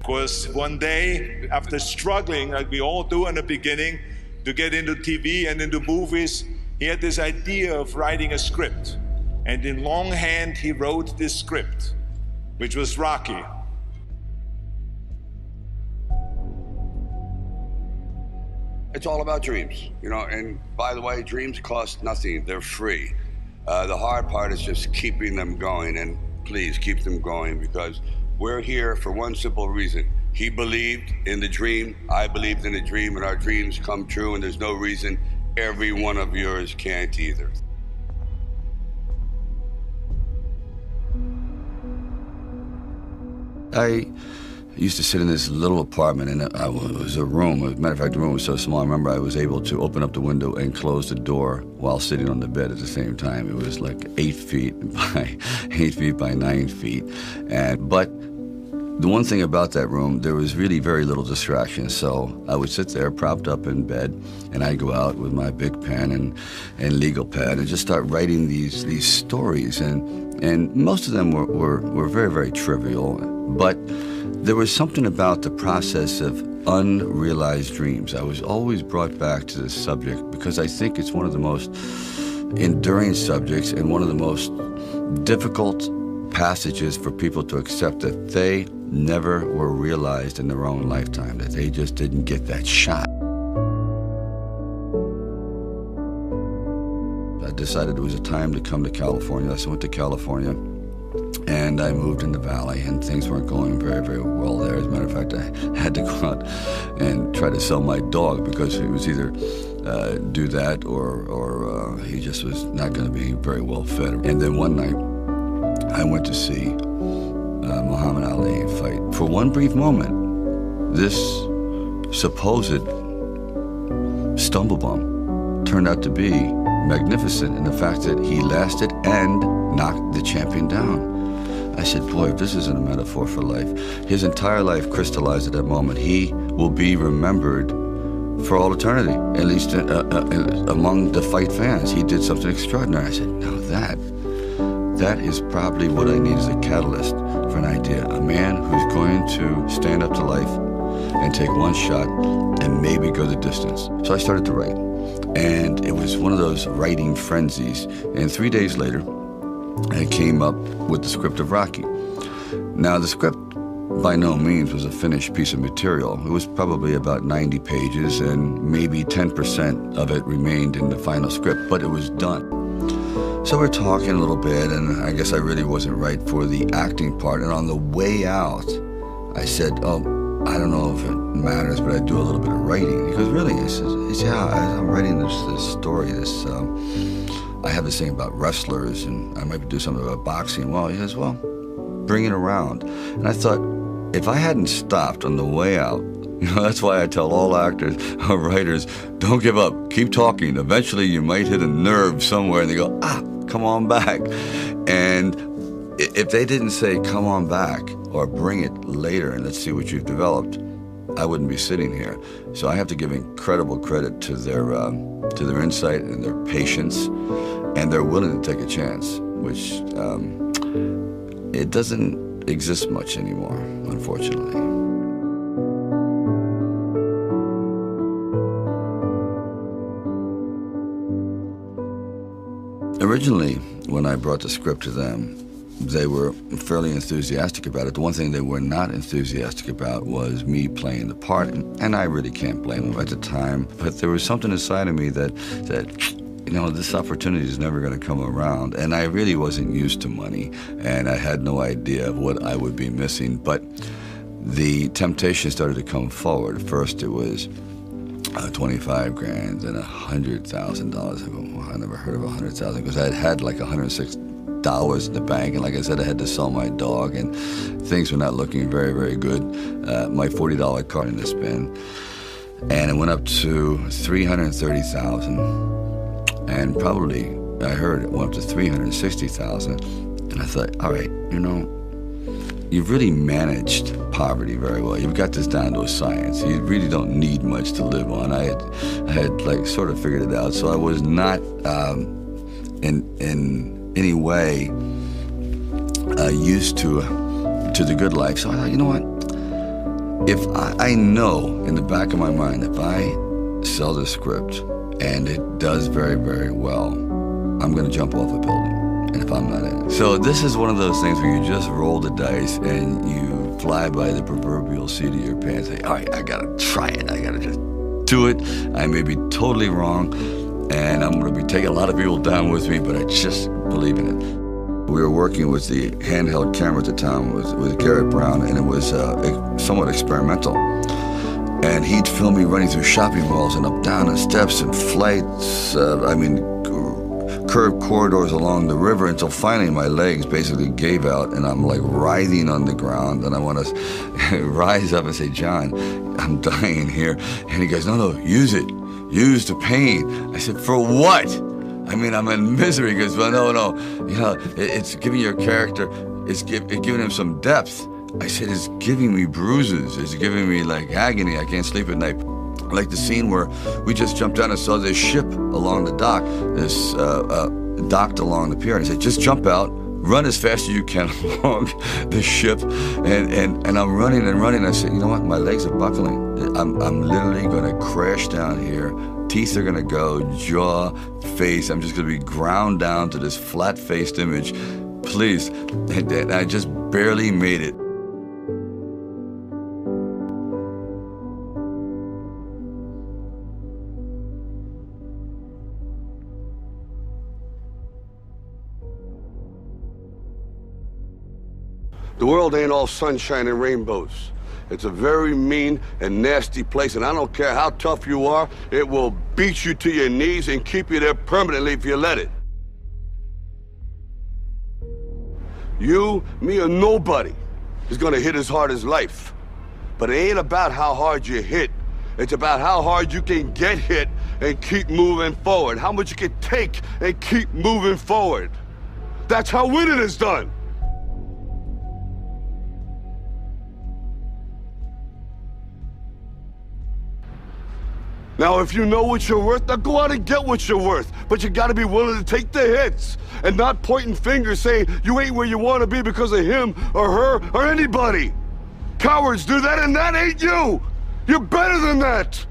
Of course, one day, after struggling, like we all do in the beginning, to get into TV and into movies, he had this idea of writing a script. And in longhand, he wrote this script, which was Rocky. It's all about dreams, you know, and by the way, dreams cost nothing. They're free. The hard part is just keeping them going, and please keep them going, because we're here for one simple reason. He believed in the dream, I believed in the dream, and our dreams come true, and there's no reason every one of yours can't either. I used to sit in this little apartment, and it was a room. As a matter of fact, the room was so small, I remember I was able to open up the window and close the door while sitting on the bed at the same time. It was like 8 feet by 8 feet by 9 feet. But the one thing about that room, there was really very little distraction. So I would sit there propped up in bed, and I'd go out with my big pen and legal pad and just start writing these stories. And most of them were very, very trivial, but there was something about the process of unrealized dreams. I was always brought back to this subject because I think it's one of the most enduring subjects and one of the most difficult passages for people to accept, that they never were realized in their own lifetime, that they just didn't get that shot. I decided it was a time to come to California. So I went to California, and I moved in the Valley, and things weren't going very, very well there. As a matter of fact, I had to go out and try to sell my dog because it was either do that or he just was not going to be very well fed. And then one night, I went to see Muhammad Ali fight. For one brief moment, this supposed stumble bum turned out to be magnificent in the fact that he lasted and knocked the champion down. I said, boy, if this isn't a metaphor for life. His entire life crystallized at that moment. He will be remembered for all eternity, at least among the fight fans. He did something extraordinary. I said, now that is probably what I need as a catalyst for an idea. A man who's going to stand up to life and take one shot and maybe go the distance. So I started to write. And it was one of those writing frenzies. And 3 days later, I came up with the script of Rocky. Now, the script by no means was a finished piece of material. It was probably about 90 pages, and maybe 10% of it remained in the final script, but it was done. So we're talking a little bit, and I guess I really wasn't right for the acting part. And on the way out, I said, oh, I don't know if it matters, but I do a little bit of writing. He goes, really? He says, yeah, I'm writing this story, I have this thing about wrestlers, and I might do something about boxing. Well, he says, well, bring it around. And I thought, if I hadn't stopped on the way out, you know, that's why I tell all actors or writers, don't give up, keep talking. Eventually you might hit a nerve somewhere, and they go, come on back. And if they didn't say, come on back, or bring it later and let's see what you've developed, I wouldn't be sitting here. So I have to give incredible credit to their insight and their patience, and they're willing to take a chance, which it doesn't exist much anymore, unfortunately. Originally, when I brought the script to them, they were fairly enthusiastic about it. The one thing they were not enthusiastic about was me playing the part, and I really can't blame them at the time. But there was something inside of me that you know, this opportunity is never going to come around. And I really wasn't used to money, and I had no idea of what I would be missing. But the temptation started to come forward. First, it was 25 grand and $100,000. I go, well, I never heard of 100,000 because I had like $106 in the bank, and like I said, I had to sell my dog, and things were not looking very, very good. My $40 card in this bin, and it went up to $330,000, and probably I heard it went up to $360,000, and I thought, all right, you know, you've really managed poverty very well. You've got this down to a science. You really don't need much to live on. I had like sort of figured it out, so I was not in any way used to the good life. So I thought, you know what? if I know in the back of my mind, if I sell the script and it does very, very well, I'm going to jump off a building. And if I'm not in it. So this is one of those things where you just roll the dice and you fly by the proverbial seat of your pants. Say, all right, I got to try it. I got to just do it. I may be totally wrong, and I'm going to be taking a lot of people down with me, but I just believe in it. We were working with the handheld camera at the time with Garrett Brown, and it was somewhat experimental. And he'd film me running through shopping malls and up down the steps and flights, curved corridors along the river until finally my legs basically gave out and I'm like writhing on the ground, and I want to rise up and say, John, I'm dying here. And he goes, no, use it. Use the pain. I said, for what? I mean, I'm in misery. He goes, well, no, you know, it's giving your character, it's giving him some depth. I said, it's giving me bruises. It's giving me like agony. I can't sleep at night. Like the scene where we just jumped down and saw this ship along the dock, this docked along the pier. And I said, just jump out, run as fast as you can along the ship. And I'm running and running. I said, you know what? My legs are buckling. I'm literally going to crash down here. Teeth are going to go, jaw, face. I'm just going to be ground down to this flat-faced image. Please. And I just barely made it. The world ain't all sunshine and rainbows. It's a very mean and nasty place, and I don't care how tough you are, it will beat you to your knees and keep you there permanently if you let it. You, me, or nobody is gonna hit as hard as life. But it ain't about how hard you hit. It's about how hard you can get hit and keep moving forward. How much you can take and keep moving forward. That's how winning is done. Now, if you know what you're worth, now go out and get what you're worth. But you gotta be willing to take the hits and not pointing fingers saying you ain't where you wanna be because of him or her or anybody. Cowards do that, and that ain't you. You're better than that.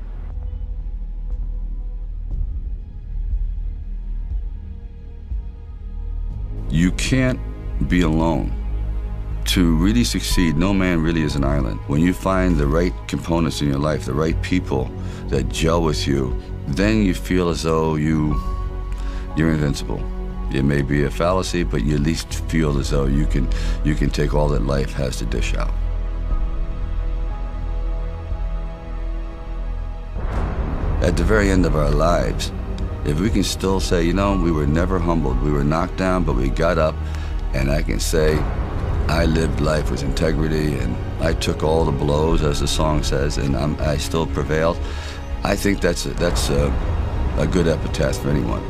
You can't be alone. To really succeed, no man really is an island. When you find the right components in your life, the right people that gel with you, then you feel as though you're invincible. It may be a fallacy, but you at least feel as though you can take all that life has to dish out. At the very end of our lives, if we can still say, you know, we were never humbled, we were knocked down, but we got up, and I can say, I lived life with integrity, and I took all the blows, as the song says, and I still prevailed. I think that's a good epitaph for anyone.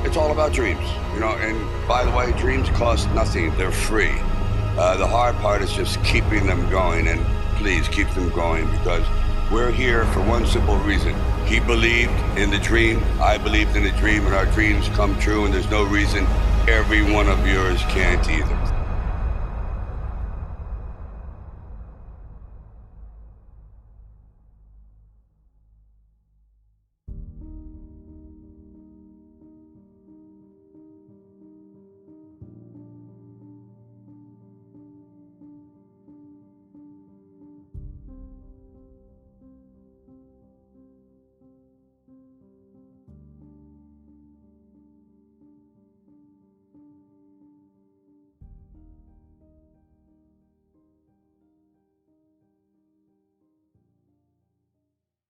It's all about dreams, you know, and by the way, dreams cost nothing. They're free. The hard part is just keeping them going, and please keep them going, because we're here for one simple reason. He believed in the dream, I believed in the dream, and our dreams come true, and there's no reason every one of yours can't either.